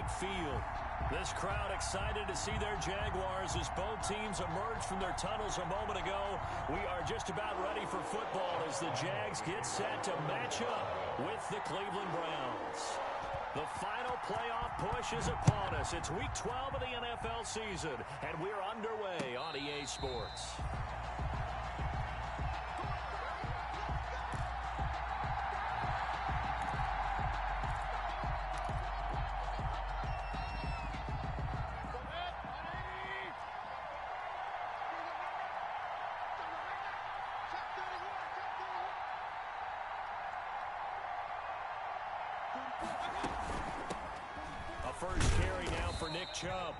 midfield. This crowd excited to see their Jaguars as both teams emerge from their tunnels a moment ago. We are just about ready for football as the Jags get set to match up with the Cleveland Browns. The final playoff push is upon us. It's Week 12 of the NFL season, and we're underway on EA Sports. A first carry now for Nick Chubb.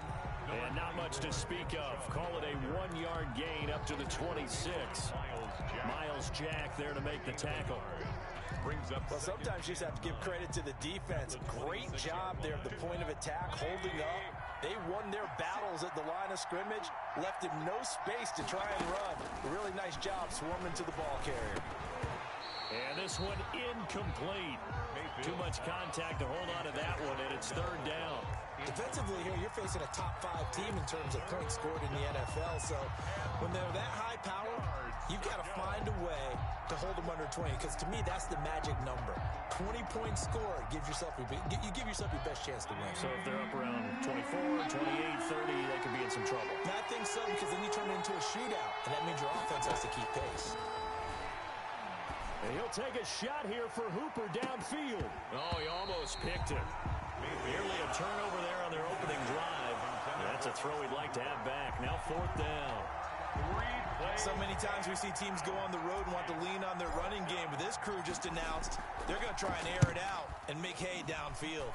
And not much to speak of. Call it a 1-yard gain up to the 26. Myles Jack there to make the tackle. Well, sometimes you just have to give credit to the defense. Great job there at the point of attack, holding up. They won their battles at the line of scrimmage, left him no space to try and run. A really nice job swarming to the ball carrier. And this one incomplete. Too much contact to hold on to that one, and it's third down. Defensively here, you're facing a top-5 team in terms of points scored in the NFL. So when they're that high power, you've got to find a way to hold them under 20. Because to me, that's the magic number. 20 points scored, you give yourself your best chance to win. So if they're up around 24, 28, 30, they could be in some trouble. I think so, because then you turn it into a shootout, and that means your offense has to keep pace. And he'll take a shot here for Hooper downfield. Oh, he almost picked it. Nearly a turnover there on their opening drive. That's a throw he'd like to have back. Now fourth down. So many times we see teams go on the road and want to lean on their running game, but this crew just announced they're going to try and air it out and make hay downfield.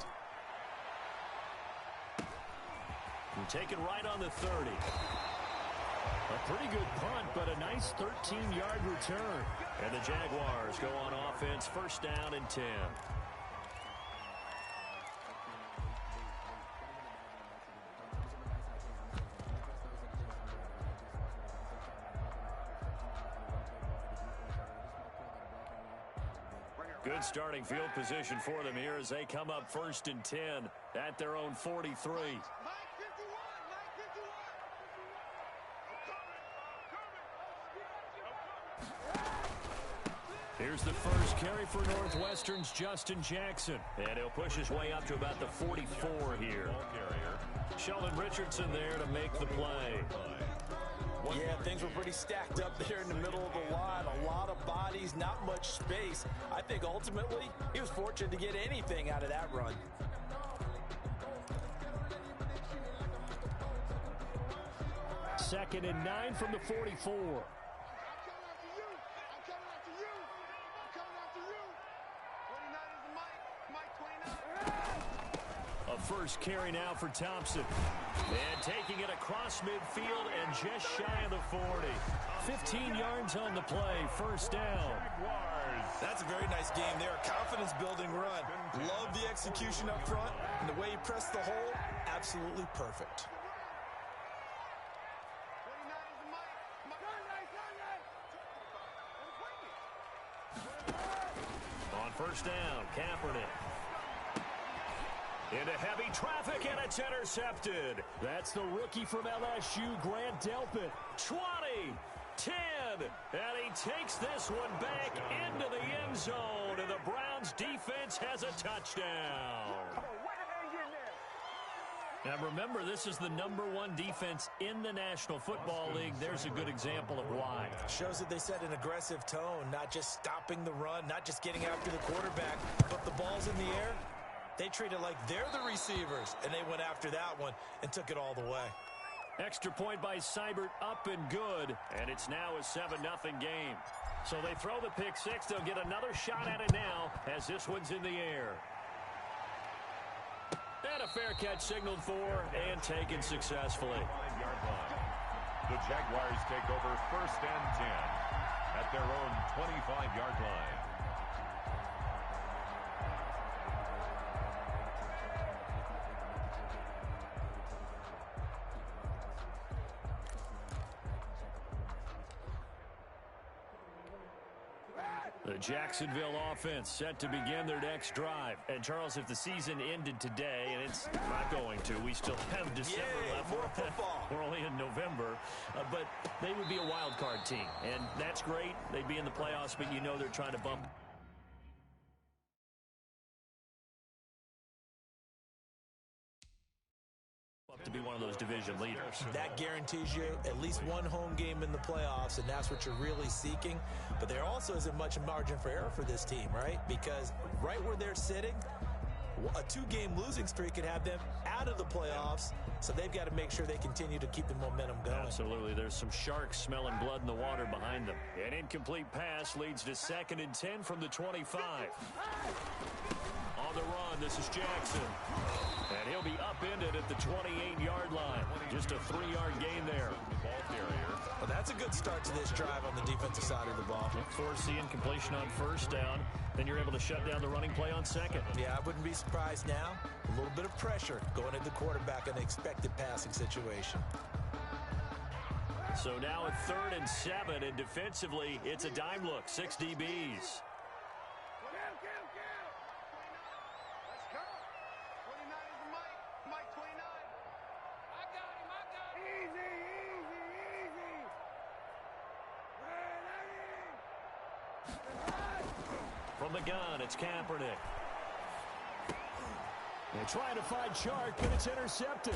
And take it right on the 30. A pretty good punt, but a nice 13-yard return. And the Jaguars go on offense, first down and 10. Good starting field position for them here as they come up first and 10 at their own 43. Here's the first carry for Northwestern's Justin Jackson. And he'll push his way up to about the 44 here. Sheldon Richardson there to make the play. Yeah, things were pretty stacked up there in the middle of the line. A lot of bodies, not much space. I think ultimately he was fortunate to get anything out of that run. Second and 9 from the 44. A first carry now for Thompson. And taking it across midfield and just shy of the 40. 15 yards on the play, first down. That's a very nice game there. Confidence-building run. Love the execution up front. And the way he pressed the hole, absolutely perfect. On first down, Kaepernick. Into heavy traffic, and it's intercepted. That's the rookie from LSU, Grant Delpit. 20, 10, and he takes this one back into the end zone, and the Browns defense has a touchdown. Now remember, this is the #1 defense in the National Football League. There's a good example of why. Shows that they set an aggressive tone, not just stopping the run, not just getting after the quarterback, but the ball's in the air. They treat it like they're the receivers, and they went after that one and took it all the way. Extra point by Seibert, up and good, and it's now a 7-0 game. So they throw the pick six. They'll get another shot at it now as this one's in the air. And a fair catch signaled for and taken successfully. The Jaguars take over first and 10 at their own 25-yard line. The Jacksonville offense set to begin their next drive. And, Charles, if the season ended today, and it's not going to, we still have December left. More football. We're only in November. But they would be a wild card team. And that's great. They'd be in the playoffs, but you know they're trying to bump up to be one of those division leaders. That guarantees you at least one home game in the playoffs, and that's what you're really seeking. But there also isn't much margin for error for this team, right? Because right where they're sitting, a two-game losing streak could have them out of the playoffs, so they've got to make sure they continue to keep the momentum going. Absolutely. There's some sharks smelling blood in the water behind them. An incomplete pass leads to 2nd and 10 from the 25. On the run, this is Jackson. And he'll be upended at the 28-yard line. Just a 3-yard gain there. Well, that's a good start to this drive on the defensive side of the ball. Forcing completion on 1st down. Then you're able to shut down the running play on 2nd. Yeah, I wouldn't be surprised now. A little bit of pressure going at the quarterback in an expected passing situation. So now at 3rd and 7, and defensively, it's a dime look. 6 DBs. From the gun, it's Kaepernick. They're trying to find Chark, but it's intercepted.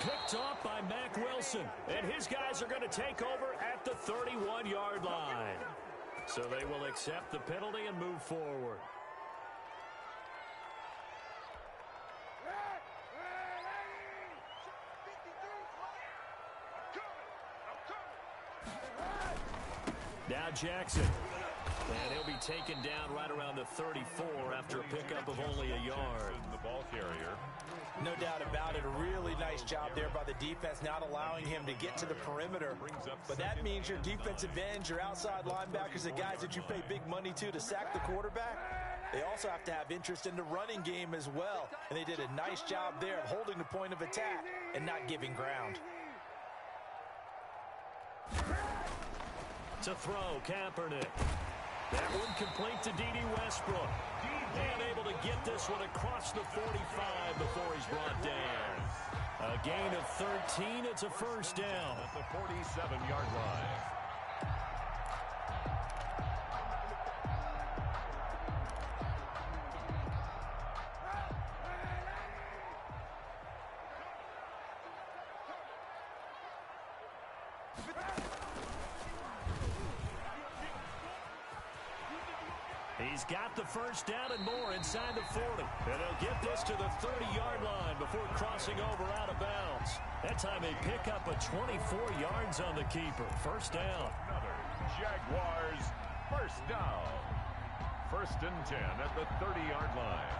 Picked off by Mack Wilson. And his guys are going to take over at the 31-yard line. So they will accept the penalty and move forward. Now Jackson. And he'll be taken down right around the 34 after a pickup of only a yard. The ball carrier. No doubt about it. A really nice job there by the defense, not allowing him to get to the perimeter. But that means your defensive ends, your outside linebackers, the guys that you pay big money to sack the quarterback, they also have to have interest in the running game as well. And they did a nice job there of holding the point of attack and not giving ground. To throw, Kaepernick. That one complete to D.D. Westbrook. And able to get this one across the 45 before he's brought down. A gain of 13. It's a 1st down. At the 47-yard line. He's got the 1st down and more inside the 40. And they'll get this to the 30-yard line before crossing over out of bounds. That time they pick up a 24 yards on the keeper. 1st down. Another Jaguars 1st down. 1st and 10 at the 30-yard line.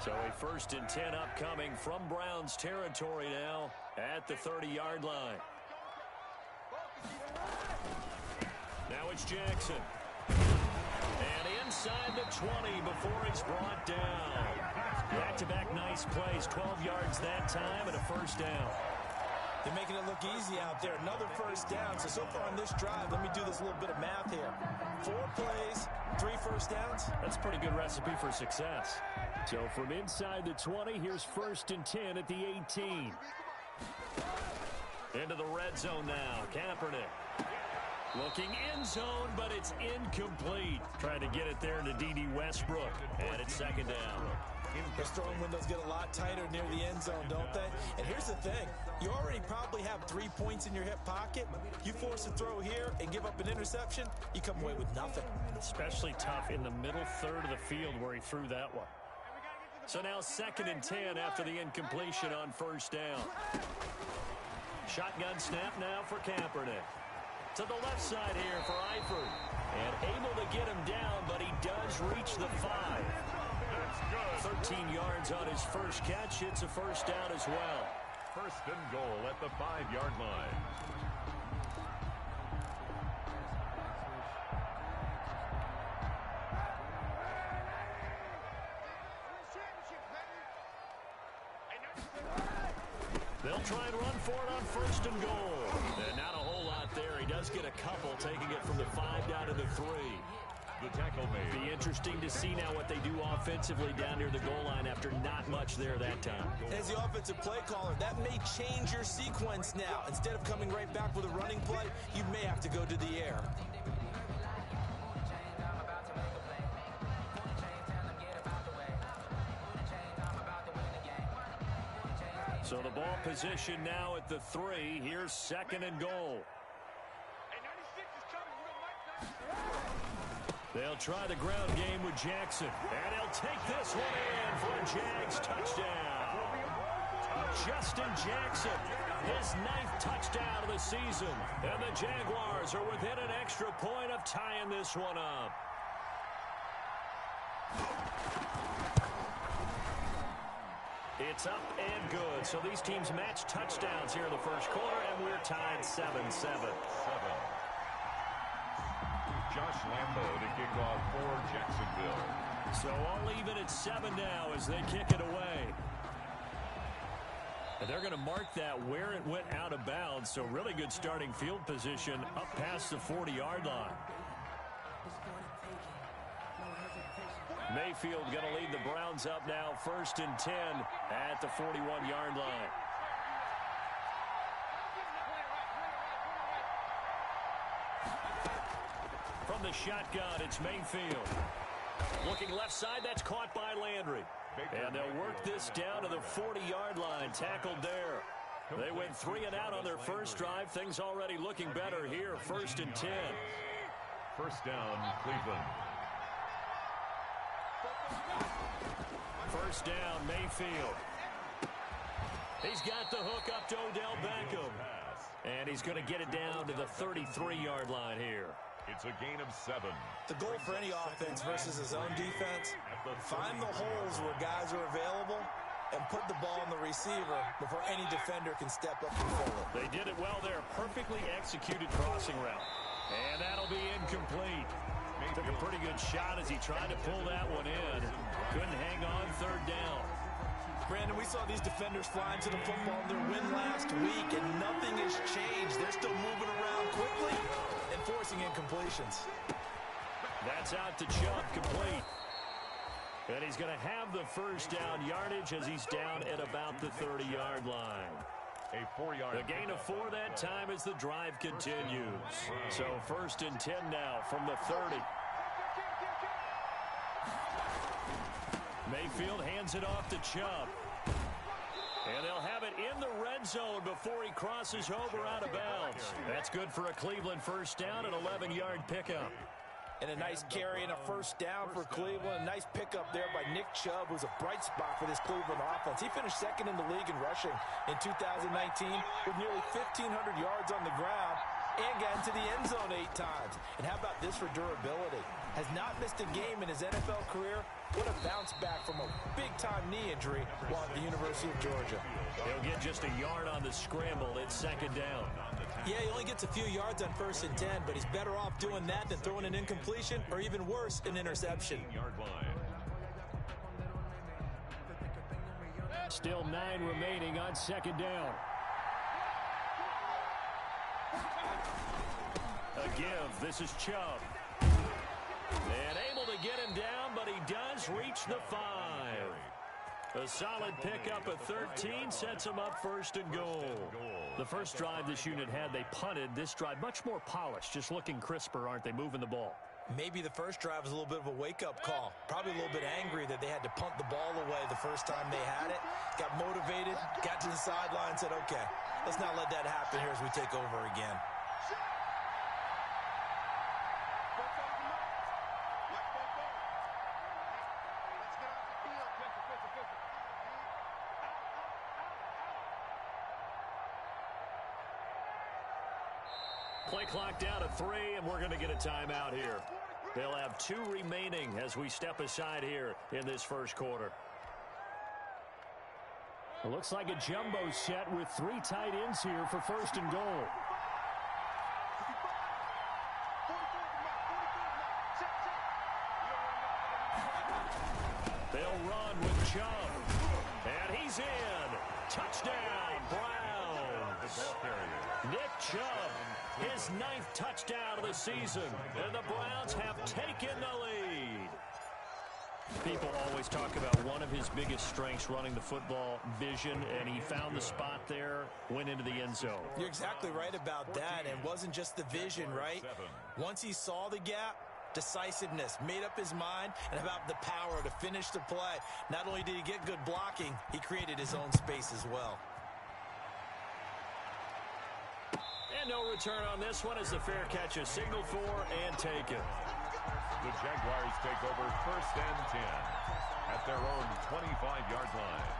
So a 1st and 10 upcoming from Browns territory now at the 30-yard line. Now it's Jackson. And inside the 20 before he's brought down. Back-to-back nice plays, 12 yards that time and a 1st down. They're making it look easy out there. Another 1st down. So far on this drive, let me do this little bit of math here. 4 plays, 3 1st downs. That's a pretty good recipe for success. So from inside the 20, here's 1st and 10 at the 18. Into the red zone now. Kaepernick. Looking end zone, but it's incomplete. Trying to get it there to D.D. Westbrook. And it's 2nd down. Those throwing windows get a lot tighter near the end zone, don't they? And here's the thing. You already probably have 3 points in your hip pocket. You force a throw here and give up an interception, you come away with nothing. Especially tough in the middle third of the field where he threw that one. So now 2nd and 10 after the incompletion on 1st down. Shotgun snap now for Kaepernick. To the left side here for Eifert. And able to get him down, but he does reach the 5. 13 yards on his 1st catch. It's a 1st down as well. 1st and goal at the 5-yard line. They'll try and run for it on 1st and goal. And not a whole lot there. He does get a couple, taking it from the 5 down to the 3. The tackle made. Be interesting to see now what they do offensively down near the goal line after not much there that time. As the offensive play caller, that may change your sequence now. Instead of coming right back with a running play, you may have to go to the air. So the ball position now at the 3. Here's 2nd and goal. They'll try the ground game with Jackson. And he'll take this one in for a Jags touchdown. Justin Jackson, his 9th touchdown of the season. And the Jaguars are within an extra point of tying this one up. It's up and good. So these teams match touchdowns here in the first quarter, and we're tied 7-7. Josh Lambo to kick off for Jacksonville. So all even at 7 now as they kick it away. And they're going to mark that where it went out of bounds. So really good starting field position up past the 40-yard line. Mayfield going to lead the Browns up now 1st and 10 at the 41-yard line. From the shotgun, it's Mayfield. Looking left side, that's caught by Landry. And they'll work this down to the 40-yard line, tackled there. They went 3 and out on their first drive. Things already looking better here, 1st and 10. First down, Cleveland. First down, Mayfield. He's got the hook up to Odell Beckham. And he's going to get it down to the 33-yard line here. It's a gain of 7. The goal for any offense versus his own defense, find the holes where guys are available and put the ball in the receiver before any defender can step up and fill it. They did it well there. Perfectly executed crossing route. And that'll be incomplete. Took a pretty good shot as he tried to pull that one in. Couldn't hang on 3rd down. Brandon, we saw these defenders flying to the football in their win last week, and nothing has changed. They're still moving around quickly and forcing incompletions. That's out to Chubb, complete. And he's going to have the first down yardage as he's down at about the 30-yard line. A 4-yard. The gain of 4 that time as the drive continues. So 1st and 10 now from the 30. Mayfield hands it off to Chubb. And they'll have it in the red zone before he crosses over out of bounds. That's good for a Cleveland first down, an 11-yard pickup. And a nice carry and a first down for Cleveland. A nice pickup there by Nick Chubb, who's a bright spot for this Cleveland offense. He finished 2nd in the league in rushing in 2019 with nearly 1,500 yards on the ground and got into the end zone 8 times. And how about this for durability? Has not missed a game in his NFL career. What a bounce back from a big-time knee injury while at the University of Georgia. He'll get just a yard on the scramble. It's 2nd down. Yeah, he only gets a few yards on 1st and 10, but he's better off doing that than throwing an incompletion or even worse, an interception. Still 9 remaining on 2nd down. A give. This is Chubb. And able to get him down, but he does reach the 5. A solid pickup at 13 sets him up 1st and goal. The first drive this unit had, they punted. This drive, much more polished, just looking crisper, aren't they, moving the ball? Maybe the first drive was a little bit of a wake-up call. Probably a little bit angry that they had to punt the ball away the first time they had it. Got motivated, got to the sideline, said, okay, let's not let that happen here as we take over again. Play clock down to 3, and we're going to get a timeout here. They'll have 2 remaining as we step aside here in this first quarter. It looks like a jumbo set with 3 tight ends here for 1st and goal. They'll run with Chubb. And he's in. Touchdown, Browns. Nick Chubb, his 9th touchdown of the season, and the Browns have taken the lead. People always talk about one of his biggest strengths running the football, vision, and he found the spot there, went into the end zone. You're exactly right about that, and it wasn't just the vision, right? Once he saw the gap, decisiveness, made up his mind, and about the power to finish the play. Not only did he get good blocking, he created his own space as well. And no return on this one as the fair catch is signaled for and taken. The Jaguars take over 1st and 10 at their own 25-yard line.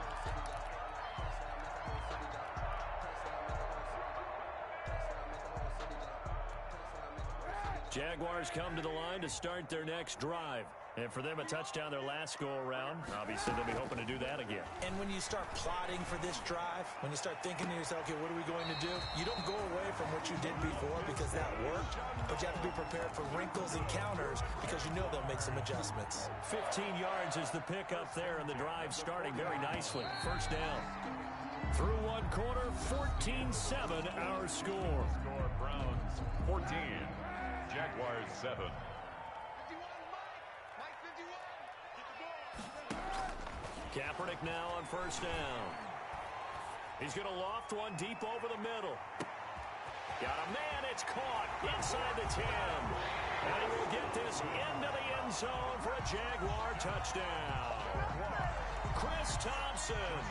Jaguars come to the line to start their next drive. And for them, a touchdown their last go-around. Obviously, they'll be hoping to do that again. And when you start plotting for this drive, when you start thinking to yourself, okay, what are we going to do? You don't go away from what you did before because that worked, but you have to be prepared for wrinkles and counters because you know they'll make some adjustments. 15 yards is the pickup there, and the drive starting very nicely. First down. Through one quarter, 14-7 our score. Browns 14, Jaguars 7. Kaepernick now on first down. He's going to loft one deep over the middle. Got a man, it's caught inside the 10. And he will get this into the end zone for a Jaguar touchdown. Chris Thompson,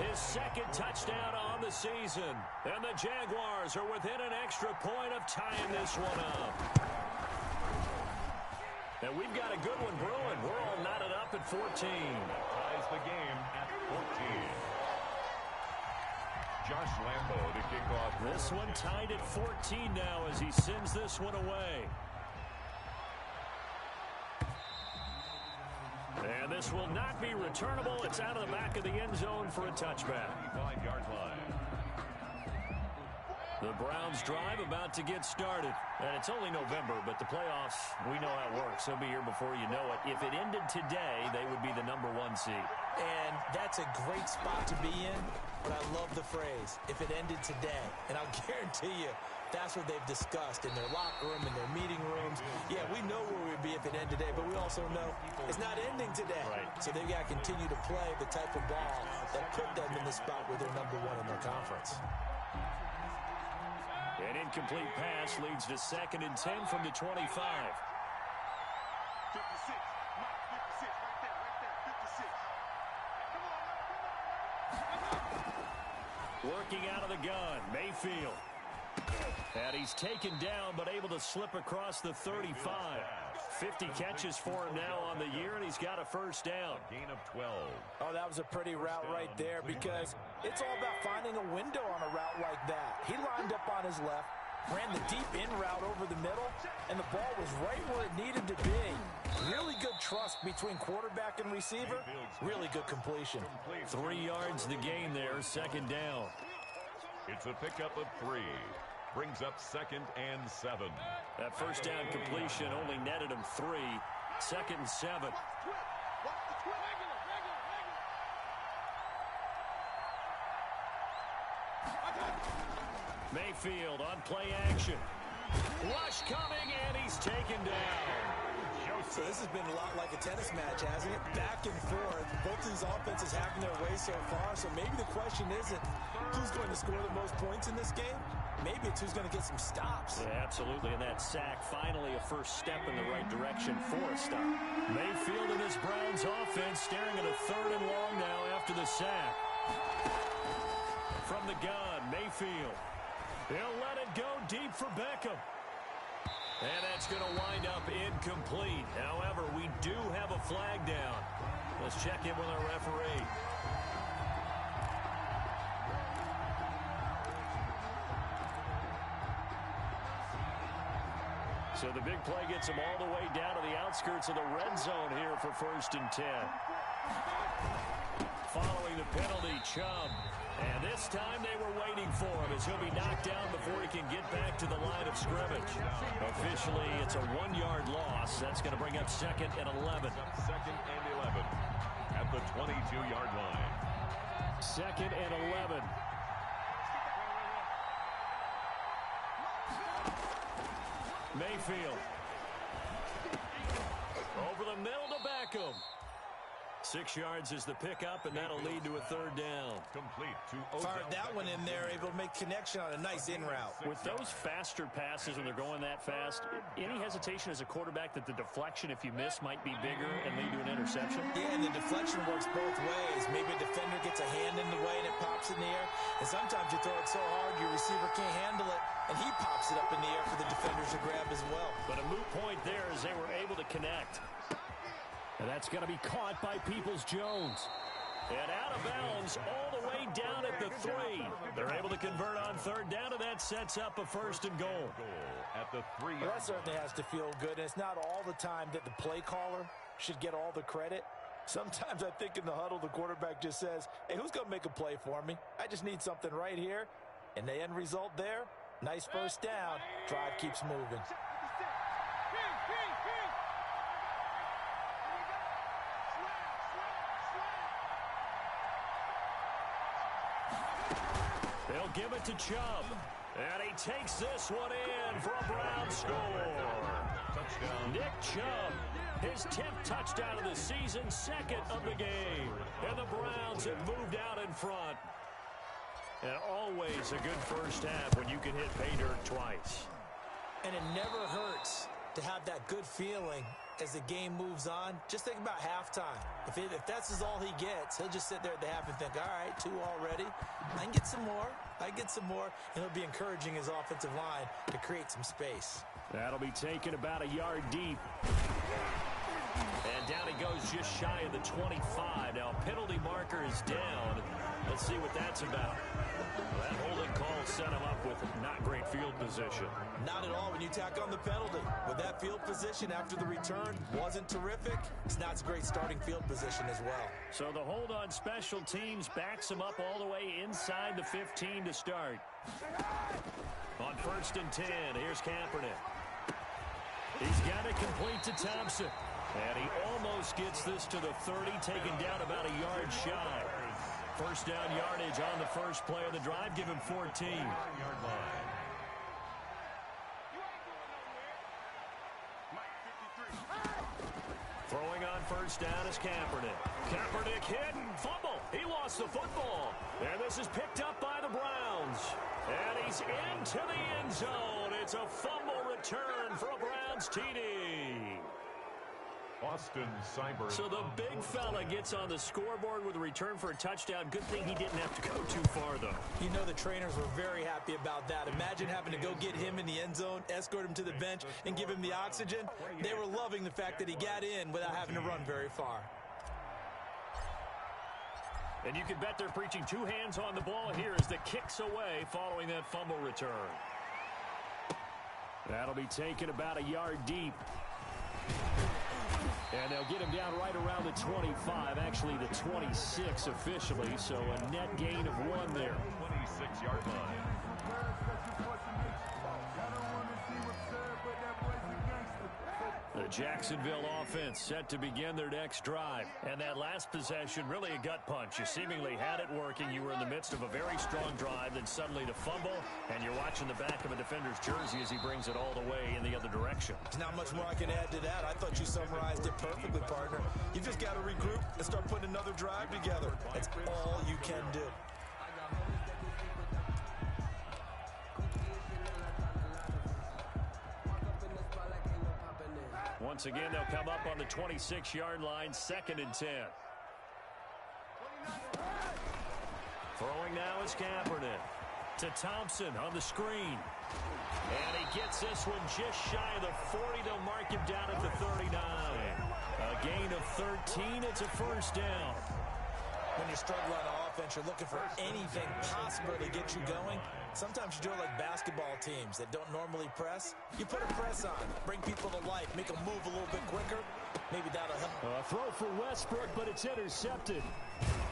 his 2nd touchdown on the season. And the Jaguars are within an extra point of tying this one up. And we've got a good one brewing. We're all knotted up at 14. Ties the game at 14. Josh Lambo to kick off. This one tied at 14 now as he sends this one away. And this will not be returnable. It's out of the back of the end zone for a touchback. 5-yard line. The Browns drive about to get started. And it's only November, but the playoffs, we know how it works. They'll be here before you know it. If it ended today, they would be the #1 seed. And that's a great spot to be in, but I love the phrase, if it ended today. And I'll guarantee you, that's what they've discussed in their locker room, in their meeting rooms. Yeah, we know where we'd be if it ended today, but we also know it's not ending today. Right. So they've got to continue to play the type of ball that put them in the spot where they're #1 in their conference. An incomplete pass leads to 2nd and 10 from the 25. 56. Mike, 56. Right there. 56. Come on. Working out of the gun, Mayfield. And he's taken down, but able to slip across the 35. 50 catches for him now on the year, and he's got a first down. Gain of 12. Oh, that was a pretty route right there because it's all about finding a window on a route like that. He lined up on his left, ran the deep in route over the middle, and the ball was right where it needed to be. Really good trust between quarterback and receiver. Really good completion. 3 yards the gain there, 2nd down. It's a pickup of 3. Brings up 2nd and 7. That first down completion only netted him 3. 2nd and 7. Mayfield on play action. Rush coming, and he's taken down. So this has been a lot like a tennis match, hasn't it? Back and forth. Both of these offenses having their way so far. So maybe the question isn't who's going to score the most points in this game. Maybe it's who's going to get some stops. Yeah, absolutely. And that sack, finally a first step in the right direction for a stop. Mayfield and his Browns offense staring at a 3rd and long now after the sack. From the gun, Mayfield. He'll let it go deep for Beckham. And that's going to wind up incomplete. However, we do have a flag down. Let's check in with our referee. So the big play gets him all the way down to the outskirts of the red zone here for 1st and 10. Following the penalty, Chubb. And this time they were waiting for him as he'll be knocked down before he can get back to the line of scrimmage. Officially, it's a 1-yard loss. That's going to bring up 2nd and 11. 2nd and 11 at the 22-yard line. 2nd and 11. Mayfield. Over the middle to Beckham. 6 yards is the pickup, and that'll lead to a 3rd down. Complete to Fired that one in there, able to make connection on a nice in route. With those faster passes when they're going that fast, any hesitation as a quarterback that the deflection, if you miss, might be bigger and lead to an interception? Yeah, and the deflection works both ways. Maybe a defender gets a hand in the way and it pops in the air. And sometimes you throw it so hard your receiver can't handle it, and he pops it up in the air for the defenders to grab as well. But a moot point there as they were able to connect. And that's going to be caught by Peoples-Jones. And out of bounds all the way down at the 3. They're able to convert on 3rd down, and that sets up a 1st and goal. At the 3. Well, that certainly has to feel good. And it's not all the time that the play caller should get all the credit. Sometimes I think in the huddle, the quarterback just says, hey, who's going to make a play for me? I just need something right here. And the end result there, nice 1st down. Drive keeps moving. They'll give it to Chubb. And he takes this one in for a Brown score. Touchdown. Nick Chubb, his 10th touchdown of the season, 2nd of the game. And the Browns have moved out in front. And always a good first half when you can hit pay dirt twice. And it never hurts to have that good feeling as the game moves on. Just think about halftime. If that's all he gets, he'll just sit there at the half and think, all right, 2 already. I can get some more. And he'll be encouraging his offensive line to create some space. That'll be taken about a yard deep. And down he goes just shy of the 25. Now, penalty marker is down. Let's see what that's about. That holding call set him up with not great field position. Not at all when you tack on the penalty. With that field position after the return wasn't terrific, it's not a great starting field position as well. So the hold on special teams backs him up all the way inside the 15 to start. On 1st and 10, here's Kaepernick. He's got it complete to Thompson. And he almost gets this to the 30, taken down about a yard shy. 1st down yardage on the first play of the drive. Give him 14. Throwing on 1st down is Kaepernick. Kaepernick hit and fumble. He lost the football. And this is picked up by the Browns. And he's into the end zone. It's a fumble return for a Browns TD. Austin Seibert. So the big fella gets on the scoreboard with a return for a touchdown. Good thing he didn't have to go too far, though. You know the trainers were very happy about that. Imagine having to go get him in the end zone, escort him to the bench, and give him the oxygen. They were loving the fact that he got in without having to run very far. And you can bet they're preaching 2 hands on the ball here as the kick's away following that fumble return. That'll be taken about a yard deep. And they'll get him down right around the 25, actually the 26 officially, so a net gain of 1 there. 26-yard line. The Jacksonville offense set to begin their next drive. And that last possession, really a gut punch. You seemingly had it working. You were in the midst of a very strong drive, then suddenly the fumble, and you're watching the back of a defender's jersey as he brings it all the way in the other direction. There's not much more I can add to that. I thought you summarized it perfectly, partner. You just got to regroup and start putting another drive together. That's all you can do. Once again, they'll come up on the 26-yard line, 2nd and 10. Throwing now is Kaepernick to Thompson on the screen. And he gets this one just shy of the 40. They'll mark him down at the 39. A gain of 13. It's a 1st down. When you're struggling on offense, you're looking for anything possible to get you going. Sometimes you do it like basketball teams that don't normally press. You put a press on, bring people to life, make them move a little bit quicker. Maybe that'll help. A throw for Westbrook, but it's intercepted.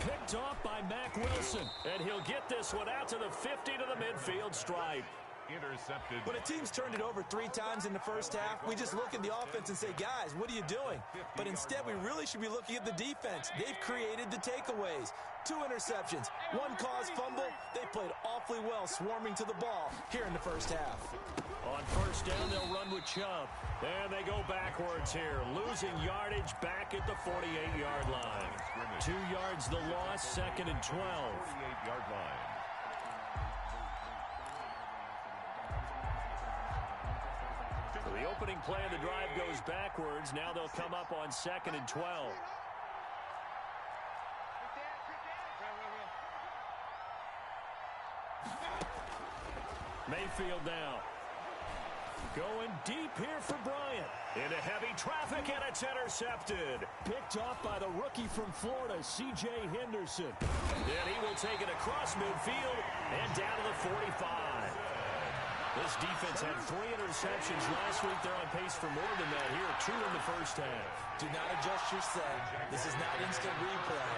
Picked off by Mack Wilson. And he'll get this one out to the 50 to the midfield stripe. intercepted. When a team's turned it over 3 times in the first half, we just look at the offense and say, guys, what are you doing? But instead, we really should be looking at the defense. They've created the takeaways. 2 interceptions, 1 caused fumble. They played awfully well swarming to the ball here in the first half. On first down, they'll run with Chubb. And they go backwards here, losing yardage back at the 48-yard line. 2 yards the loss, 2nd and 12. 48-yard line. The opening play of the drive goes backwards. Now they'll come up on 2nd and 12. Mayfield now. Going deep here for Bryant. Into heavy traffic, and it's intercepted. Picked off by the rookie from Florida, C.J. Henderson. Then he will take it across midfield and down to the 45. This defense had 3 interceptions last week. They're on pace for more than that here. 2 in the first half. Do not adjust your set. This is not instant replay.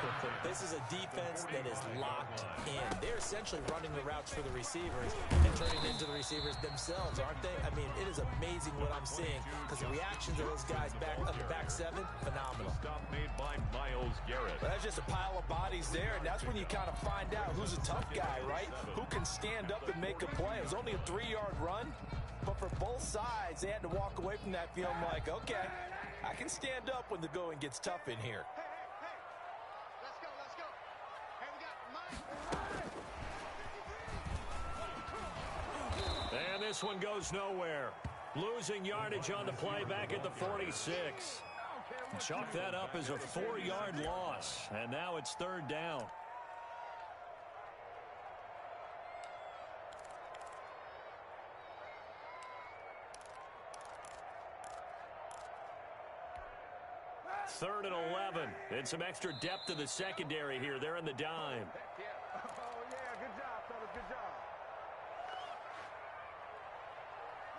This is a defense that is locked in. They're essentially running the routes for the receivers and turning into the receivers themselves, aren't they? I mean, it is amazing what I'm seeing because the reactions of those guys back on the back 7, phenomenal. Stop made by Myles Garrett. Well, that's just a pile of bodies there, and that's when you kind of find out who's a tough guy, right? Who can stand up and make a play. It was only a 3-yard run, but for both sides, they had to walk away from that feeling like, okay, I can stand up when the going gets tough in here. Let's go, let's go. Hey, we got Mike. And this one goes nowhere. Losing yardage on the play back at the 46. Chalk that up as a 4-yard loss, and now it's 3rd down. Third and 11. And some extra depth to the secondary here. They're in the dime. Oh, yeah, good job, fellas, good job.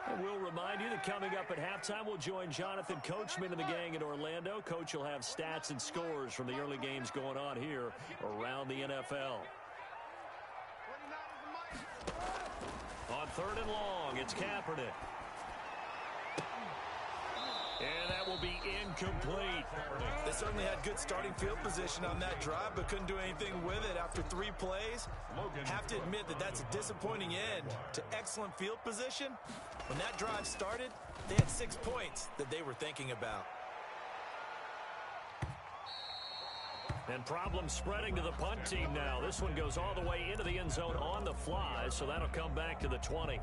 And we'll remind you that coming up at halftime, we'll join Jonathan Coachman and the gang in Orlando. Coach will have stats and scores from the early games going on here around the NFL. On 3rd and long, it's Kaepernick. And that will be incomplete. They certainly had good starting field position on that drive, but couldn't do anything with it after 3 plays. Have to admit that that's a disappointing end to excellent field position. When that drive started, they had 6 points that they were thinking about. And problems spreading to the punt team now. This one goes all the way into the end zone on the fly, so that'll come back to the 20.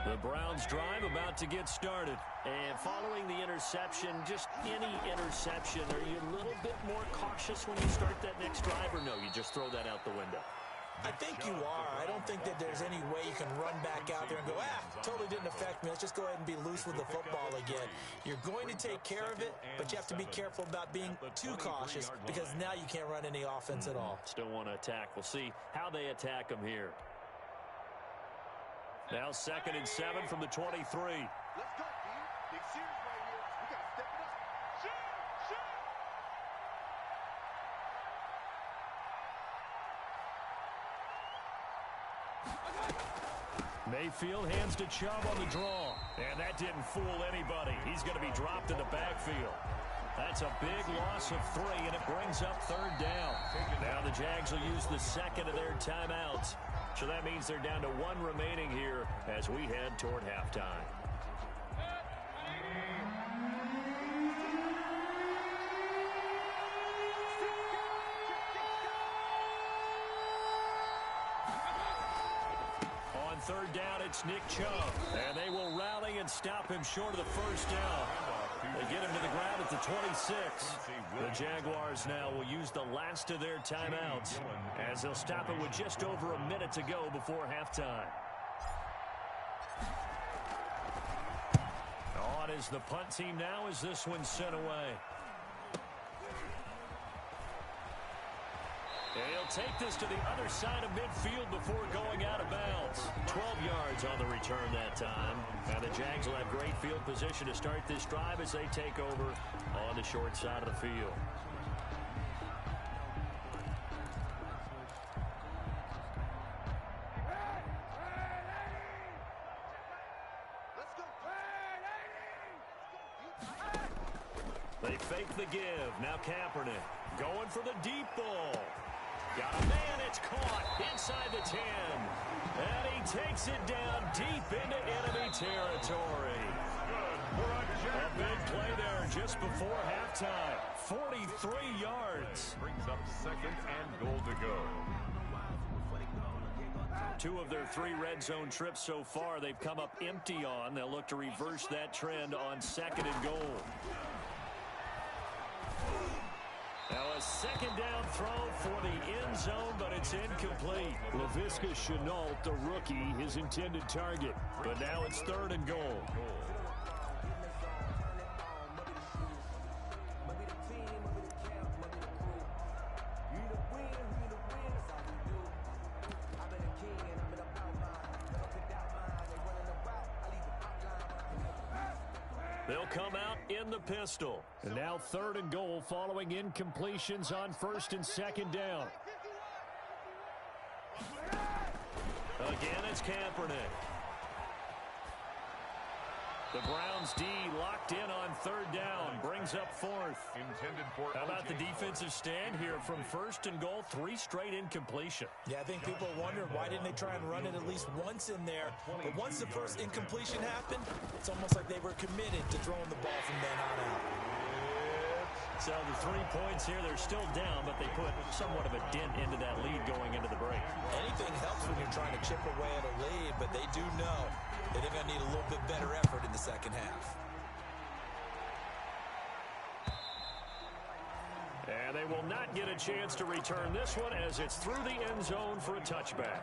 The Browns drive about to get started. And following the interception, just any interception, are you a little bit more cautious when you start that next drive, or no, you just throw that out the window? I think you are. I don't think that there's any way you can run back out there and go, totally didn't affect me. Let's just go ahead and be loose with the football again. You're going to take care of it, but you have to be careful about being too cautious because now you can't run any offense at all. Still want to attack. We'll see how they attack them here. Now 2nd and 7 from the 23. Let's go, dude. Big series right here. We got to step it up. Shoot! Mayfield hands to Chubb on the draw. And that didn't fool anybody. He's going to be dropped in the backfield. That's a big loss of 3, and it brings up 3rd down. Now the Jags will use the 2nd of their timeouts. So that means they're down to 1 remaining here as we head toward halftime. On 3rd down, it's Nick Chubb. And they will rally and stop him short of the 1st down. They get him to the ground at the 26. The Jaguars now will use the last of their timeouts as they'll stop it with just over a minute to go before halftime. On is the punt team now as this one's sent away. He'll take this to the other side of midfield before going out of bounds. 12 yards on the return that time. And the Jags will have great field position to start this drive as they take over on the short side of the field. fake the give. Now Kaepernick going for the deep ball. Got a man, it's caught inside the 10. And he takes it down deep into enemy territory. A big play there just before halftime. 43 yards. Brings up second and goal to go. 2 of their 3 red zone trips so far they've come up empty on. They'll look to reverse that trend on second and goal. Now a second down throw for the end zone, but it's incomplete. Laviska Shenault, the rookie, his intended target. But now it's third and goal. They'll come out in the pistol. And now third and goal following incompletions on first and second down. Again, it's Kaepernick. The Browns D locked in on third down. Brings up fourth. Intended for How about the defensive stand here from first and goal? 3 straight incompletion. Yeah, I think people wonder why didn't they try and run it at least once in there. But once the first incompletion happened, it's almost like they were committed to throwing the ball from then on out. So the 3 points here, they're still down, but they put somewhat of a dent into that lead going into the break. Anything helps when you're trying to chip away at a lead, but they do know that they're going to need a little bit better effort in the second half. And they will not get a chance to return this one as it's through the end zone for a touchback.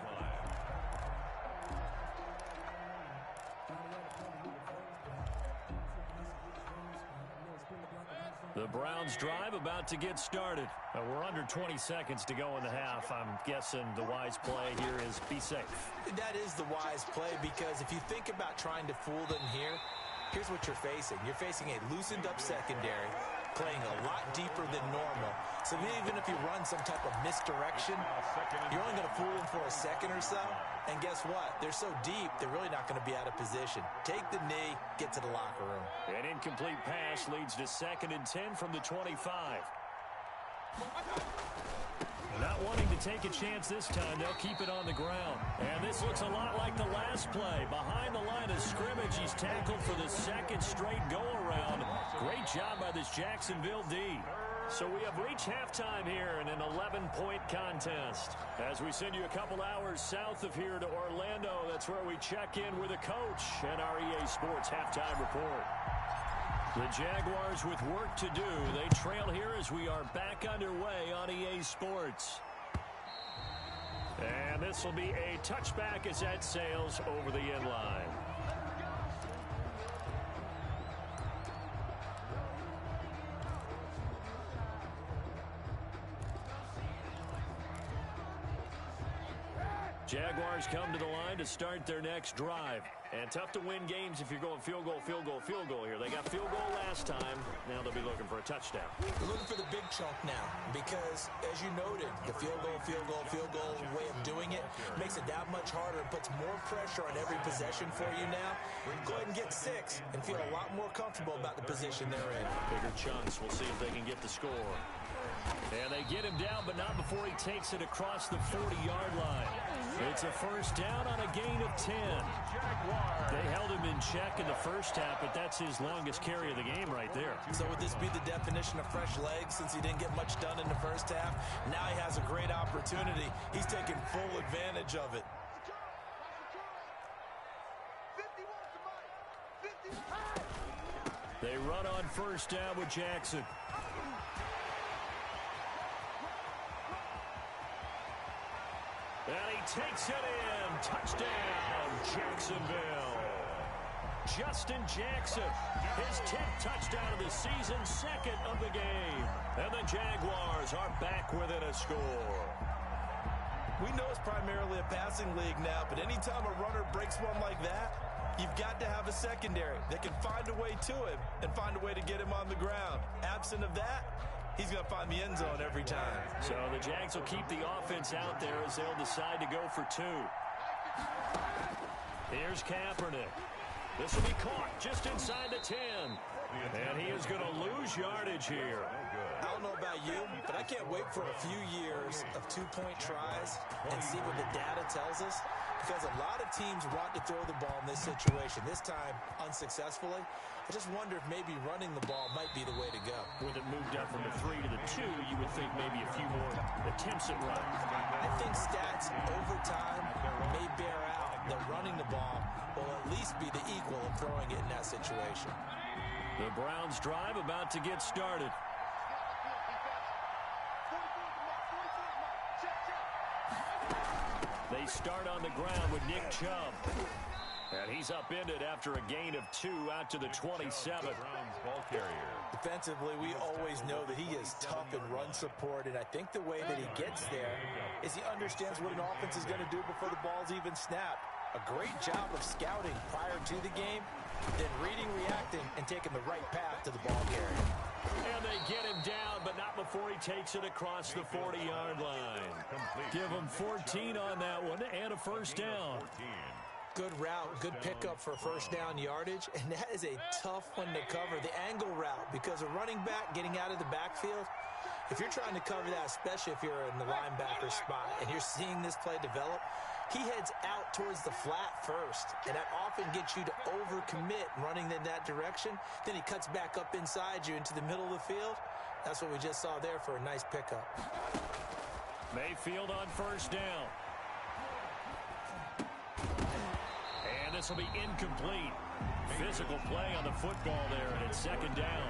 The Browns drive about to get started. We're under 20 seconds to go in the half. I'm guessing the wise play here is be safe. That is the wise play, because if you think about trying to fool them here, here's what you're facing. You're facing a loosened up secondary, playing a lot deeper than normal. So even if you run some type of misdirection, you're only going to fool them for a second or so. And guess what? They're so deep, they're really not going to be out of position. Take the knee, get to the locker room. An incomplete pass leads to second and 10 from the 25. Not wanting to take a chance this time, they'll keep it on the ground. And this looks a lot like the last play. Behind the line of scrimmage, he's tackled for the second straight go-around. Great job by this Jacksonville D. So we have reached halftime here in an 11-point contest. As we send you a couple hours south of here to Orlando, that's where we check in with a coach and our EA Sports Halftime Report. The Jaguars with work to do. They trail here as we are back underway on EA Sports. And this will be a touchback as that sails over the end line. Jaguars come to the line to start their next drive. And tough to win games if you're going field goal, field goal, field goal here. They got field goal last time. Now they'll be looking for a touchdown. They're looking for the big chunk now because, as you noted, the field goal way of doing it makes it that much harder and puts more pressure on every possession for you now. Go ahead and get 6 and feel a lot more comfortable about the position they're in. Bigger chunks. We'll see if they can get the score. And they get him down, but not before he takes it across the 40-yard line. It's a first down on a gain of 10. They held him in check in the first half, but that's his longest carry of the game right there. So would this be the definition of fresh legs since he didn't get much done in the first half? Now he has a great opportunity. He's taking full advantage of it. They run on first down with Jackson. And he takes it in. Touchdown, Jacksonville. Justin Jackson, his 10th touchdown of the season, 2nd of the game. And the Jaguars are back within a score. We know it's primarily a passing league now, but anytime a runner breaks one like that, you've got to have a secondary that can find a way to him and find a way to get him on the ground. Absent of that, he's going to find the end zone every time. So the Jags will keep the offense out there as they'll decide to go for 2. Here's Kaepernick. This will be caught just inside the 10. And he is going to lose yardage here. I don't know about you, but I can't wait for a few years of two-point tries and see what the data tells us, because a lot of teams want to throw the ball in this situation, this time unsuccessfully. I just wonder if maybe running the ball might be the way to go. With it moved up from the 3 to the 2, you would think maybe a few more attempts at running. I think stats over time may bear out that running the ball will at least be the equal of throwing it in that situation. The Browns drive about to get started. They start on the ground with Nick Chubb. And he's upended after a gain of 2 out to the 27. Defensively, we always know that he is tough in run support, and I think the way that he gets there is he understands what an offense is going to do before the ball's even snapped. A great job of scouting prior to the game, then reading, reacting, and taking the right path to the ball carrier. And they get him down, but not before he takes it across the 40-yard line. Give him 14 on that one and a first down. Good route, good pickup for first down yardage, and that is a tough one to cover, the angle route, because a running back getting out of the backfield, if you're trying to cover that, especially if you're in the linebacker spot and you're seeing this play develop, he heads out towards the flat first, and that often gets you to overcommit running in that direction. Then he cuts back up inside you into the middle of the field. That's what we just saw there for a nice pickup. Mayfield on first down. And this will be incomplete. Physical play on the football there, and it's second down.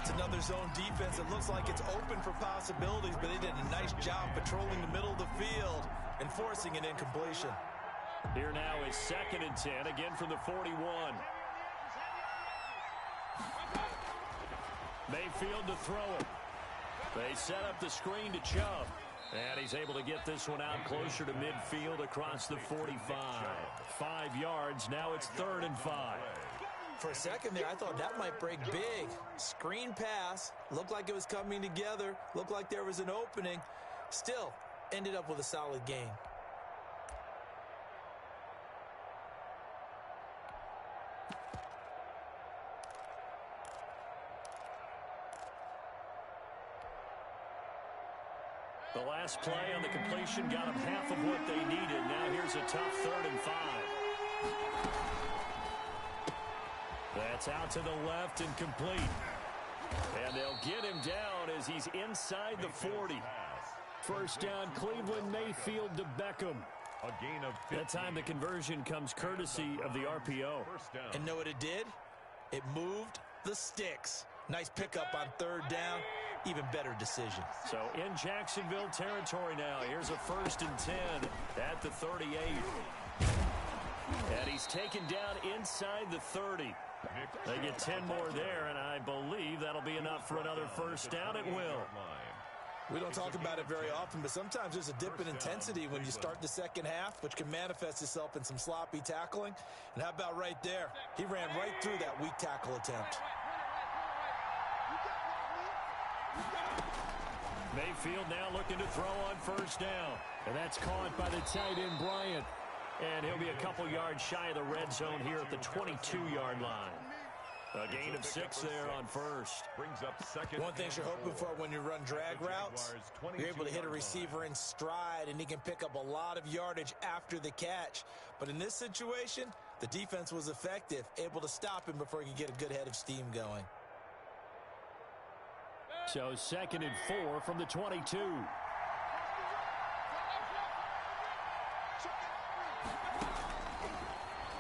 It's another zone defense. It looks like it's open for possibilities, but they did a nice job patrolling the middle of the field and forcing an incompletion. Here now is second and 10, again from the 41. Mayfield to throw it. They set up the screen to Chubb. And he's able to get this one out closer to midfield across the 45. 5 yards. Now it's 3rd and 5. For a second there, I thought that might break big. Screen pass. Looked like it was coming together. Looked like there was an opening. Still, ended up with a solid gain. The last play on the completion got them half of what they needed. Now here's a tough 3rd and 5. That's out to the left and complete. And they'll get him down as he's inside the 40. First down, Cleveland. Mayfield to Beckham. A gain of 15. That time the conversion comes courtesy of the RPO. And know what it did? It moved the sticks. Nice pickup on 3rd down. Even better decision. So in Jacksonville territory now. Here's a 1st and 10 at the 38. And he's taken down inside the 30. They get 10 more there, and I believe that'll be enough for another first down. It will. We don't talk about it very often, but sometimes there's a dip in intensity when you start the second half, which can manifest itself in some sloppy tackling. And how about right there? He ran right through that weak tackle attempt. Mayfield now looking to throw on first down. And that's caught by the tight end, Bryant. And he'll be a couple yards shy of the red zone here at the 22-yard line. A gain of 6 there on first. Brings up second. One thing you're hoping for when you run drag routes, you're able to hit a receiver in stride, and he can pick up a lot of yardage after the catch. But in this situation, the defense was effective, able to stop him before he could get a good head of steam going. So 2nd and 4 from the 22.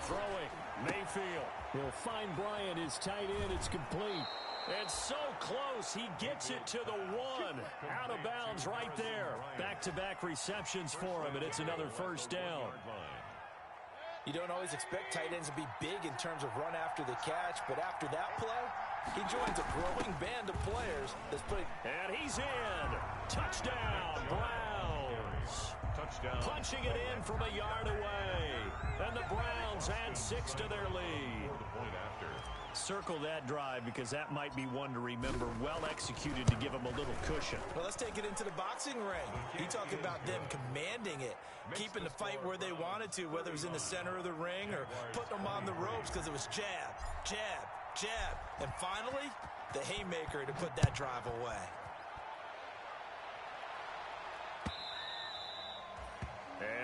Throwing, Mayfield. He'll find Bryant, his tight end. It's complete. It's so close. He gets it to the 1. Out of bounds right there. Back-to-back receptions for him, and it's another first down. You don't always expect tight ends to be big in terms of run after the catch, but after that play, he joins a growing band of players that's putting... And he's in. Touchdown, Browns. Touchdown. Punching it in from a yard away. And the Browns add 6 to their lead. Circle that drive because that might be one to remember. Well executed to give them a little cushion. Well, let's take it into the boxing ring. You talk about them commanding it, keeping the fight where they wanted to, whether it was in the center of the ring or putting them him on the ropes because it was jab, jab, jab. And finally, the haymaker to put that drive away.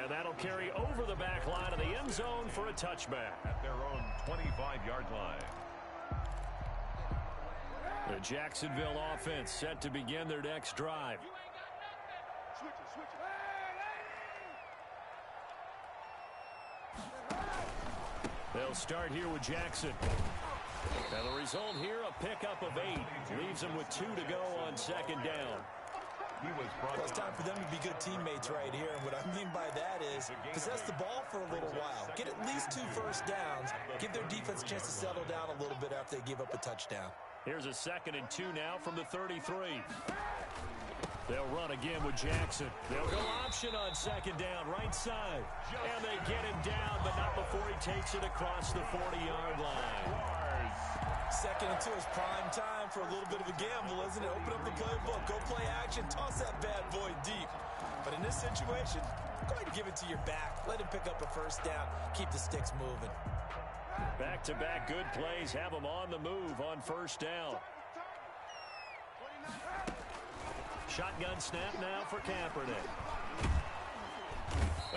And that'll carry over the back line of the end zone for a touchback. At their own 25-yard line. The Jacksonville offense set to begin their next drive. Switch it, switch it. They'll start here with Jackson. And the result here, a pickup of 8. Leaves them with 2 to go on second down. Well, it's time for them to be good teammates right here. And what I mean by that is possess the ball for a little while. Get at least 2 first downs. Give their defense a chance to settle down a little bit after they give up a touchdown. Here's a 2nd and 2 now from the 33. They'll run again with Jackson. They'll go option on second down, right side. And they get him down, but not before he takes it across the 40-yard line. 2nd and 2 is prime time for a little bit of a gamble, isn't it? Open up the playbook, go play action, toss that bad boy deep. But in this situation, go ahead and give it to your back. Let him pick up a first down. Keep the sticks moving. Back-to-back good plays have them on the move on first down. Shotgun snap now for Kaepernick.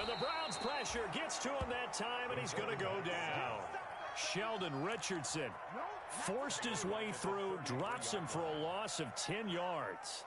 And the Browns pressure gets to him that time, and he's going to go down. Sheldon Richardson forced his way through, drops him for a loss of 10 yards.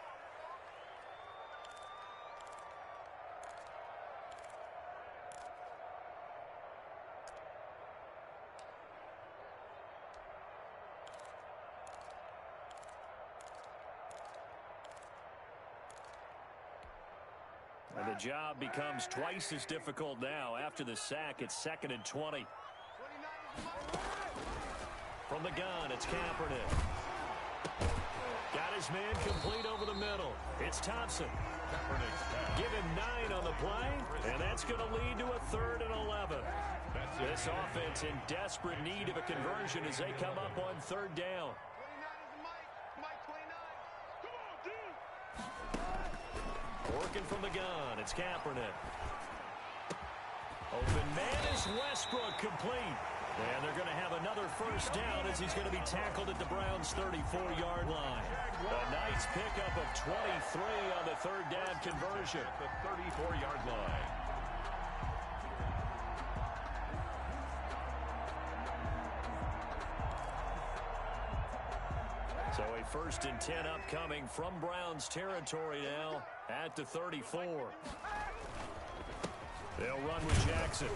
And the job becomes twice as difficult now. After the sack, it's 2nd and 20. From the gun, it's Kaepernick. Got his man complete over the middle. It's Thompson. Give him 9 on the play, and that's going to lead to a 3rd and 11. This offense in desperate need of a conversion as they come up on 3rd down. Working from the gun, it's Kaepernick. Open man is Westbrook, complete. And they're going to have another first down as he's going to be tackled at the Browns' 34-yard line. A nice pickup of 23 on the 3rd down conversion. At the 34-yard line. So a 1st and 10 upcoming from Browns territory now at the 34. They'll run with Jackson.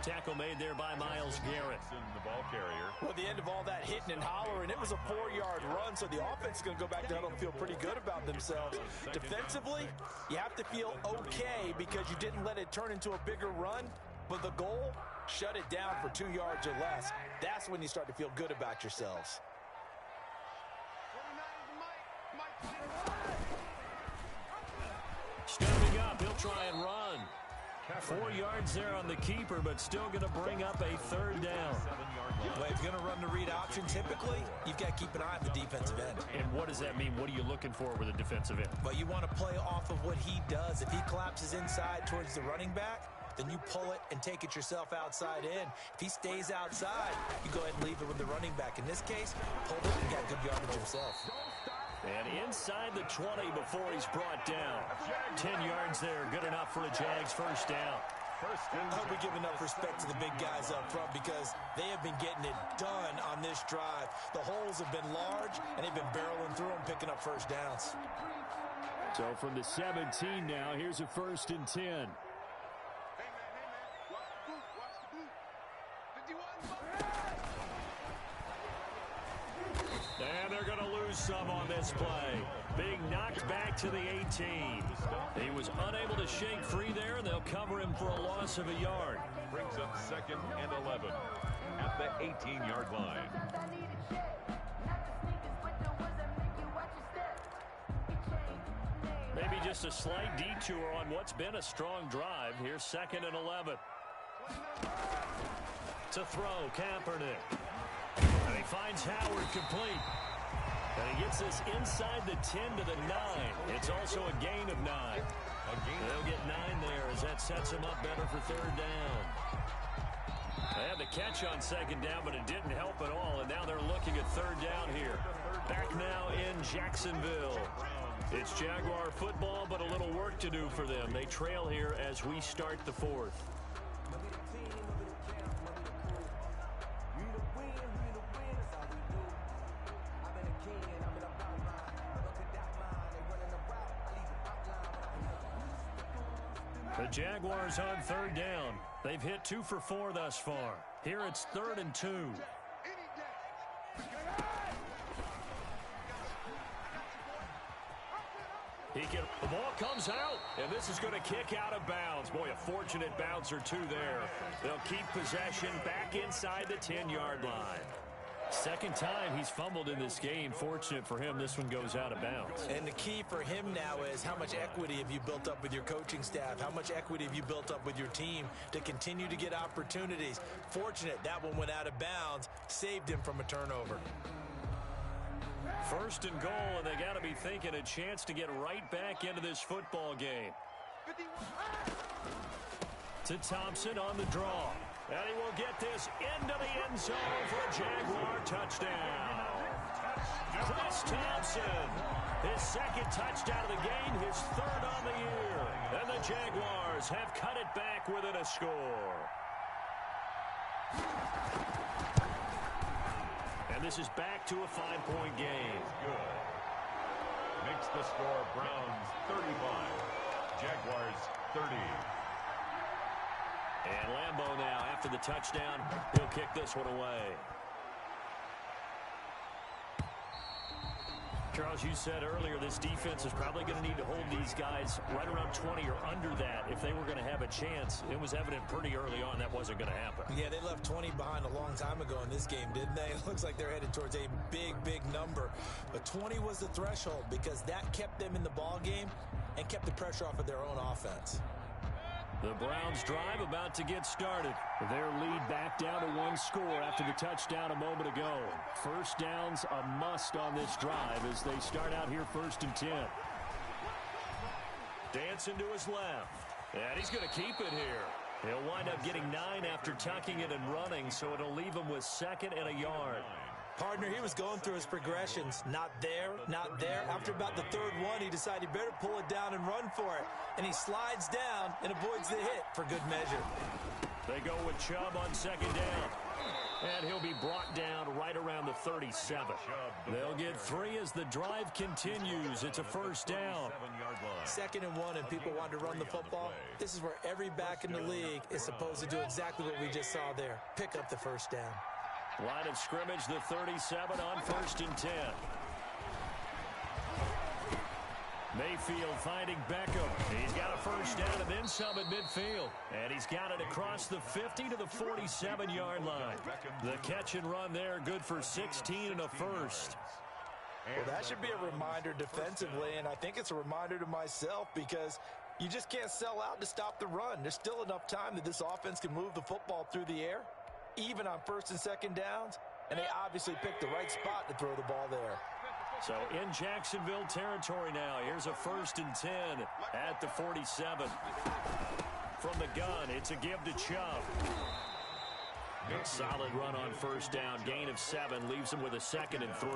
Tackle made there by Myles Garrett. The ball carrier. Well, at the end of all that hitting and hollering, it was a 4-yard run, so the offense is going to go back down and feel pretty good about themselves. Defensively, you have to feel okay because you didn't let it turn into a bigger run, but the goal, shut it down for 2 yards or less. That's when you start to feel good about yourselves. Stepping up, he'll try and run. 4 yards there on the keeper, but still going to bring up a 3rd down. Well, if you're going to run the read option, typically, you've got to keep an eye on the defensive end. And what does that mean? What are you looking for with a defensive end? But you want to play off of what he does. If he collapses inside towards the running back, then you pull it and take it yourself outside in. If he stays outside, you go ahead and leave it with the running back. In this case, pulled it and got good yardage himself. And inside the 20 before he's brought down. 10 yards there, good enough for a Jags first down. I hope we give enough respect to the big guys up front because they have been getting it done on this drive. The holes have been large, and they've been barreling through them, picking up first downs. So from the 17 now, here's a 1st and 10. Hey, man, watch the boot, watch the boot. 51. And they're going to lose some on this play. Being knocked back to the 18. He was unable to shake free there, and they'll cover him for a loss of a yard. Brings up 2nd and 11 at the 18-yard line. Maybe just a slight detour on what's been a strong drive. Here's 2nd and 11. To throw, Kaepernick. And he finds Howard complete. And he gets this inside the 10 to the 9. It's also a gain of 9. They'll get 9 there as that sets him up better for 3rd down. catch on second down, but it didn't help at all, and now they're looking at third down here. Back now in Jacksonville. It's Jaguar football, but a little work to do for them. They trail here as we start the fourth. The Jaguars on third down. They've hit 2 for 4 thus far. Here it's 3rd and 2. The ball comes out, and this is going to kick out of bounds. Boy, a fortunate bounce or 2 there. They'll keep possession back inside the 10-yard line. Second time he's fumbled in this game. Fortunate for him, this one goes out of bounds. And the key for him now is how much equity have you built up with your coaching staff? How much equity have you built up with your team to continue to get opportunities? Fortunate that one went out of bounds, saved him from a turnover. 1st and goal, and they got to be thinking a chance to get right back into this football game. To Thompson on the draw. And he will get this into the end zone for a Jaguar touchdown. Chris Thompson, his 2nd touchdown of the game, his 3rd on the year. And the Jaguars have cut it back within a score. And this is back to a 5-point game. Good. Makes the score Browns 35. Jaguars 30. And Lambeau now, after the touchdown, he'll kick this one away. Charles, you said earlier this defense is probably going to need to hold these guys right around 20 or under that if they were going to have a chance. It was evident pretty early on that wasn't going to happen. Yeah, they left 20 behind a long time ago in this game, didn't they? It looks like they're headed towards a big, big number. But 20 was the threshold because that kept them in the ball game and kept the pressure off of their own offense. The Browns drive about to get started. Their lead back down to 1 score after the touchdown a moment ago. First down's a must on this drive as they start out here 1st and 10. Dancing to his left. And he's going to keep it here. He'll wind up getting 9 after tucking it and running, so it'll leave him with 2nd and a yard. Partner, he was going through his progressions. Not there, not there. After about the 3rd one, he decided he better pull it down and run for it. And he slides down and avoids the hit for good measure. They go with Chubb on 2nd down. And he'll be brought down right around the 37. They'll get 3 as the drive continues. It's a 1st down. 2nd and 1, and people want to run the football. This is where every back in the league is supposed to do exactly what we just saw there. Pick up the 1st down. Line of scrimmage, the 37 on 1st and 10. Mayfield finding Beckham. He's got a 1st down and then some at midfield. And he's got it across the 50 to the 47-yard line. The catch and run there, good for 16 and a 1st. Well, that should be a reminder defensively, and I think it's a reminder to myself because you just can't sell out to stop the run. There's still enough time that this offense can move the football through the air, even on 1st and 2nd downs, and they obviously picked the right spot to throw the ball there. So in Jacksonville territory now, here's a 1st and 10 at the 47. From the gun, it's a give to Chubb. A solid run on 1st down, gain of 7, leaves him with a 2nd and 3.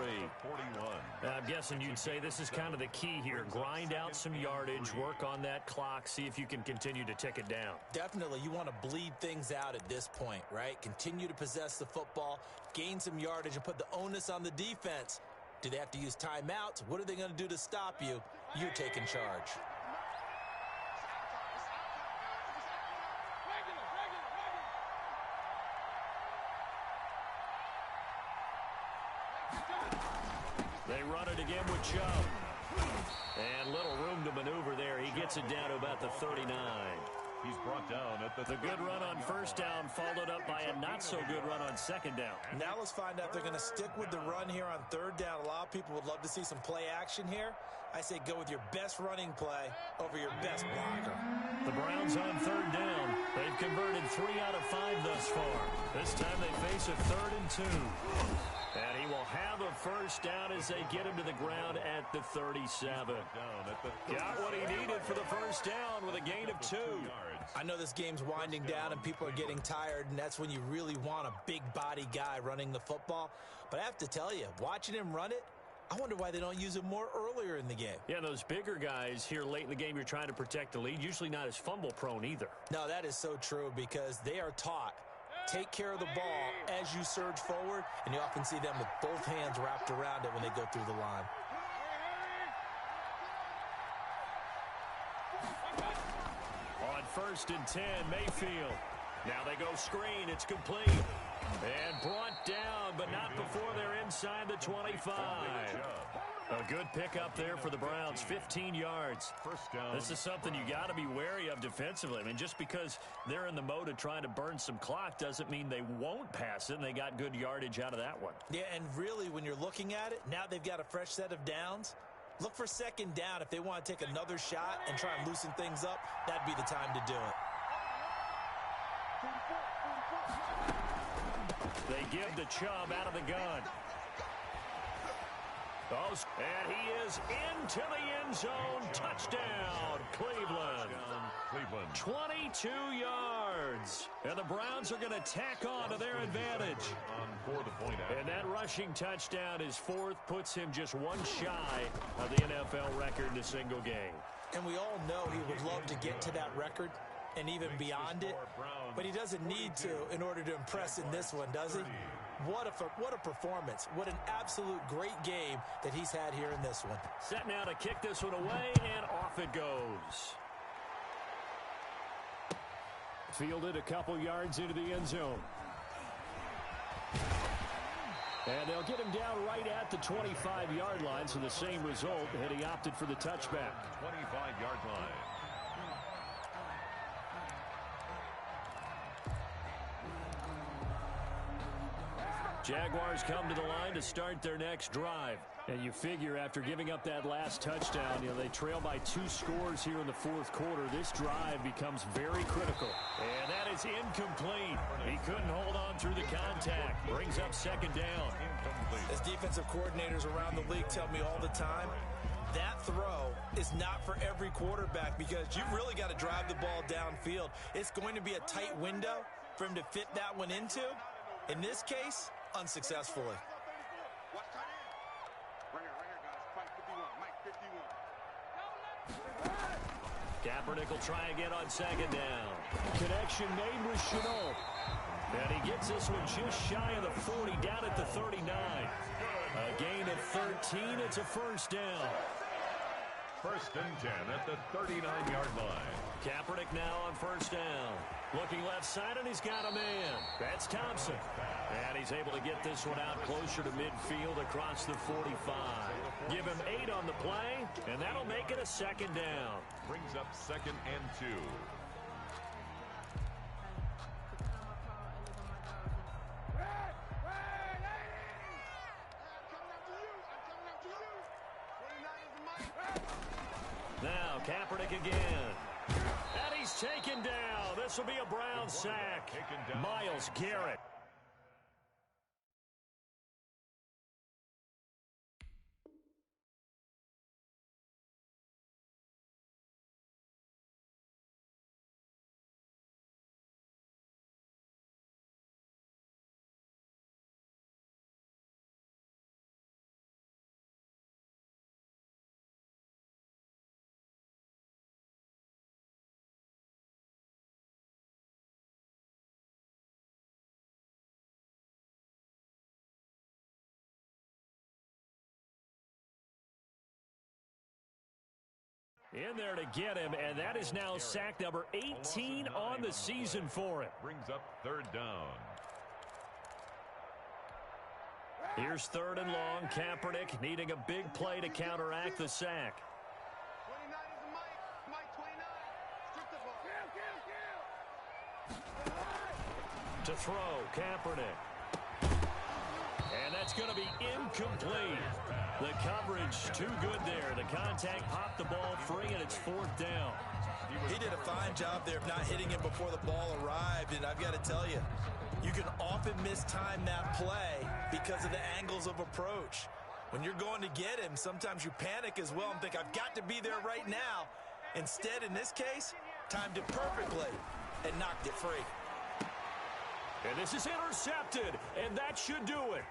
I'm guessing you'd say this is kind of the key here. Grind out some yardage, work on that clock, see if you can continue to tick it down. Definitely, you want to bleed things out at this point, right? Continue to possess the football, gain some yardage, and put the onus on the defense. Do they have to use timeouts? What are they going to do to stop you? You're taking charge. They run it again with Chubb. And little room to maneuver there. He gets it down to about the 39. He's brought down at the good run on 1st down, followed up by a not-so-good run on 2nd down. Now let's find out if they're going to stick with the run here on 3rd down. A lot of people would love to see some play action here. I say go with your best running play over your best blocker. The Browns on 3rd down. They've converted 3 out of 5 thus far. This time they face a 3rd and 2. And he will have a first down as they get him to the ground at the 37. Got what he needed for the first down with a gain of 2. I know this game's winding down and people are getting tired, and that's when you really want a big body guy running the football. But I have to tell you, watching him run it, I wonder why they don't use him more earlier in the game. Yeah, those bigger guys here late in the game, you're trying to protect the lead, usually not as fumble prone either. No, that is so true because they are taught, take care of the ball as you surge forward, and you often see them with both hands wrapped around it when they go through the line. On 1st and 10, Mayfield. Now they go screen. It's complete. And brought down, but not before they're inside the 25. A good pickup there for the Browns, 15 yards. First down. This is something you got to be wary of defensively. I mean, just because they're in the mode of trying to burn some clock doesn't mean they won't pass it, and they got good yardage out of that one. Yeah, and really, when you're looking at it, now they've got a fresh set of downs. Look for 2nd down. If they want to take another shot and try and loosen things up, that'd be the time to do it. They give to Chubb out of the gun. And he is into the end zone. Touchdown, Cleveland. 22 yards. And the Browns are going to tack on to their advantage. And that rushing touchdown is 4th, puts him just one shy of the NFL record in a single game. And we all know he would love to get to that record and even beyond it, but he doesn't need to in order to impress in this one, does he? What a performance. What an absolute great game that he's had here in this one. Set now to kick this one away, and off it goes. Fielded a couple yards into the end zone. And they'll get him down right at the 25-yard line, so the same result, and he opted for the touchback. 25-yard line. Jaguars come to the line to start their next drive. And you figure after giving up that last touchdown, they trail by 2 scores here in the 4th quarter. This drive becomes very critical. And that is incomplete. He couldn't hold on through the contact. Brings up 2nd down. As defensive coordinators around the league tell me all the time, that throw is not for every quarterback because you've really got to drive the ball downfield. It's going to be a tight window for him to fit that one into. In this case, unsuccessfully. Kaepernick will try again on 2nd down. Connection made with Shenault. And he gets this one just shy of the 40, down at the 39. A gain of 13. It's a first down. 1st and 10 at the 39-yard line. Kaepernick now on 1st down. Looking left side, and he's got a man. That's Thompson. And he's able to get this one out closer to midfield across the 45. Give him 8 on the play, and that'll make it a 2nd down. Brings up 2nd and 2. Now Kaepernick again. And he's taken down. This will be a Brown sack. Myles Garrett. In there to get him, and that is now sack number 18 on the season for him. Brings up 3rd down. Here's 3rd and long. Kaepernick needing a big play to counteract the sack. 29 is the Mike. Mike 29. Strip the ball. To throw, Kaepernick. And that's going to be incomplete. The coverage too good there. The contact popped the ball free, and it's 4th down. He did a fine job there of not hitting him before the ball arrived, and I've got to tell you, you can often mistime that play because of the angles of approach. When you're going to get him, sometimes you panic as well and think, I've got to be there right now. Instead, in this case, timed it perfectly and knocked it free. And this is intercepted, and that should do it.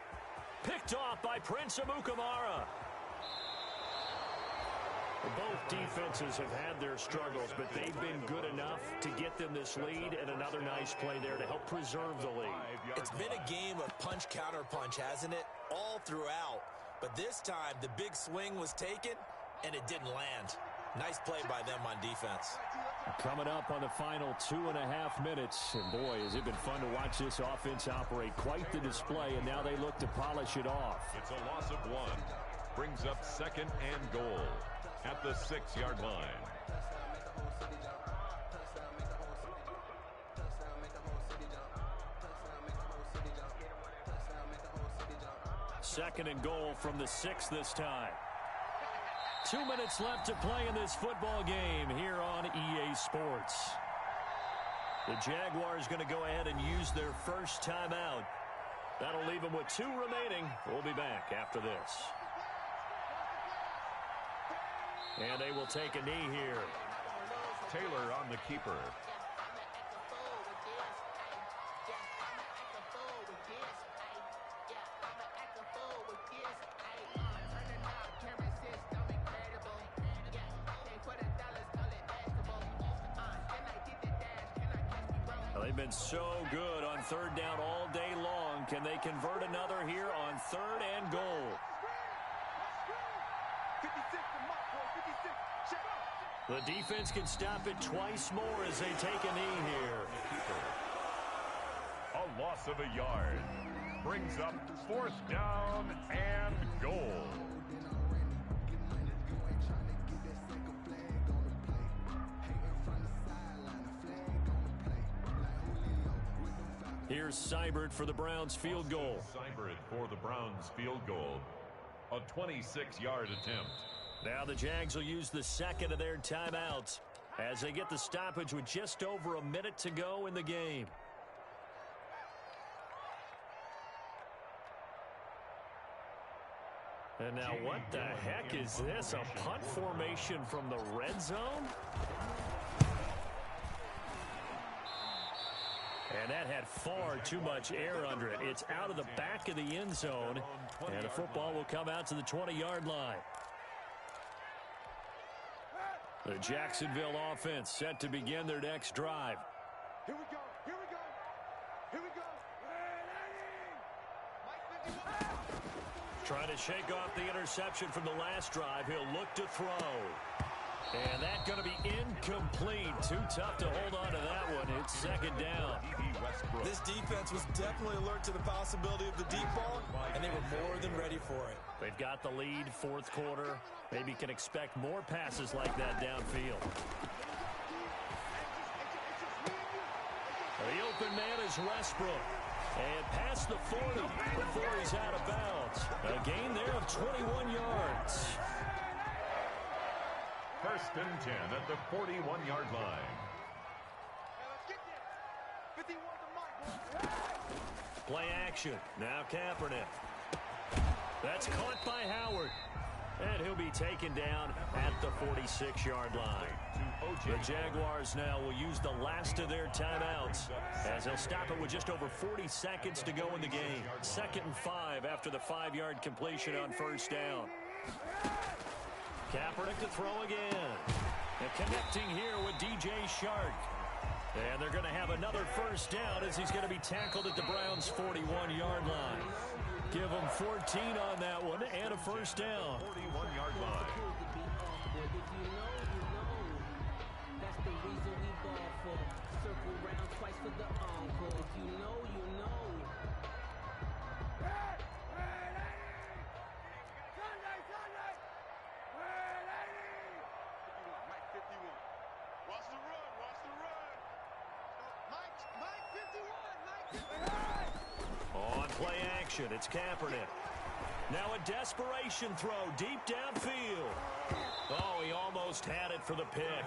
Picked off by Prince Amukamara. Both defenses have had their struggles, but they've been good enough to get them this lead, and another nice play there to help preserve the lead. It's been a game of punch-counter-punch, hasn't it? All throughout. But this time, the big swing was taken, and it didn't land. Nice play by them on defense. Coming up on the final 2.5 minutes, and boy, has it been fun to watch this offense operate. Quite the display, and now they look to polish it off. It's a loss of 1. Brings up 2nd and goal at the 6-yard line. Second and goal from the 6 this time. 2 minutes left to play in this football game here on EA Sports. The Jaguars going to go ahead and use their first timeout. That'll leave them with 2 remaining. We'll be back after this. And they will take a knee here. Taylor on the keeper. They've been so good on 3rd down all day long. Can they convert another here on 3rd and goal? The defense can stop it twice more as they take a knee here. A loss of a yard. Brings up 4th down and goal. Here's Seibert for the Browns field goal. Seibert for the Browns field goal. A 26-yard attempt. Now the Jags will use the 2nd of their timeouts as they get the stoppage with just over a minute to go in the game. And now what the heck is this? A punt formation from the red zone? And that had far too much air under it. It's out of the back of the end zone, and the football will come out to the 20-yard line. The Jacksonville offense set to begin their next drive. Here we go. Here we go. Here we go. Trying to shake off the interception from the last drive. He'll look to throw. And that's going to be incomplete. Too tough to hold on to that one. It's 2nd down. This defense was definitely alert to the possibility of the deep ball, and they were more than ready for it. They've got the lead, 4th quarter. Maybe can expect more passes like that downfield. The open man is Westbrook. And past the 40 before he's out of bounds. A gain there of 21 yards. 1st and 10 at the 41-yard line. Play action. Now Kaepernick. That's caught by Howard. And he'll be taken down at the 46-yard line. The Jaguars now will use the last of their timeouts as they'll stop it with just over 40 seconds to go in the game. 2nd and 5 after the 5-yard completion on 1st down. Kaepernick to throw again. And connecting here with DJ Shark. And they're going to have another 1st down as he's going to be tackled at the Browns' 41-yard line. Give him 14 on that one and a 1st down. 41-yard line. That's the reason we ball for. Circle round twice for the encore. If you know, you know. Mike 51. Watch the run. Watch the run. Mike 51. Mike 51. On play action, it's Kaepernick. Now a desperation throw deep downfield. Oh, he almost had it for the pick.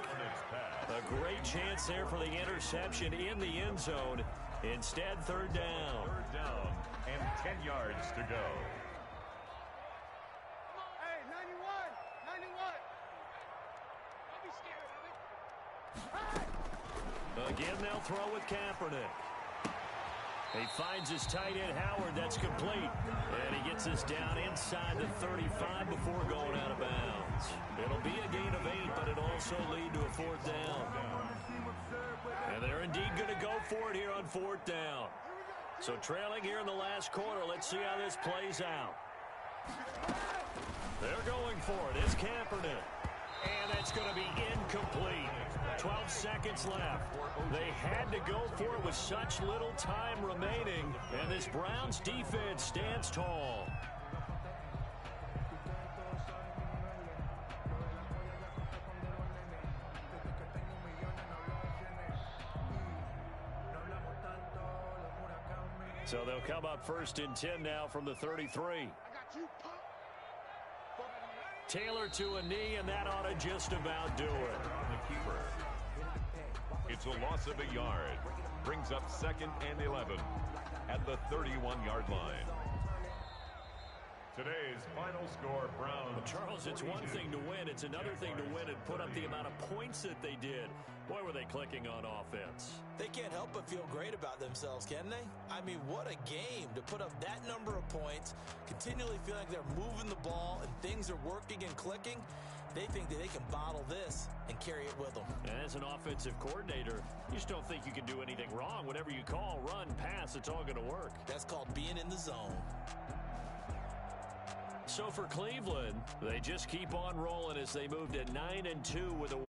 A great chance there for the interception in the end zone. Instead, third down. Third down and 10 yards to go. Hey, 91! 91! Don't be scared of it. Again, they'll throw with Kaepernick. He finds his tight end, Howard. That's complete. And he gets this down inside the 35 before going out of bounds. It'll be a gain of 8, but it'll also lead to a fourth down. And they're indeed going to go for it here on fourth down. So trailing here in the last quarter. Let's see how this plays out. They're going for it. It's Kaepernick. And that's going to be incomplete. 12 seconds left. They had to go for it with such little time remaining. And this Browns defense stands tall. So they'll come up first and 10 now from the 33. I got you, punk. Taylor to a knee, and that ought to just about do it. The keeper. It's a loss of a yard. Brings up 2nd and 11 at the 31-yard line. Today's final score, Browns. Well, Charles, it's one thing to win. It's another thing to win and put up the amount of points that they did. Boy, were they clicking on offense. They can't help but feel great about themselves, can they? I mean, what a game to put up that number of points, continually feeling like they're moving the ball and things are working and clicking. They think that they can bottle this and carry it with them. And as an offensive coordinator, you just don't think you can do anything wrong. Whatever you call, run, pass, it's all going to work. That's called being in the zone. So for Cleveland, they just keep on rolling as they move to 9-2 with a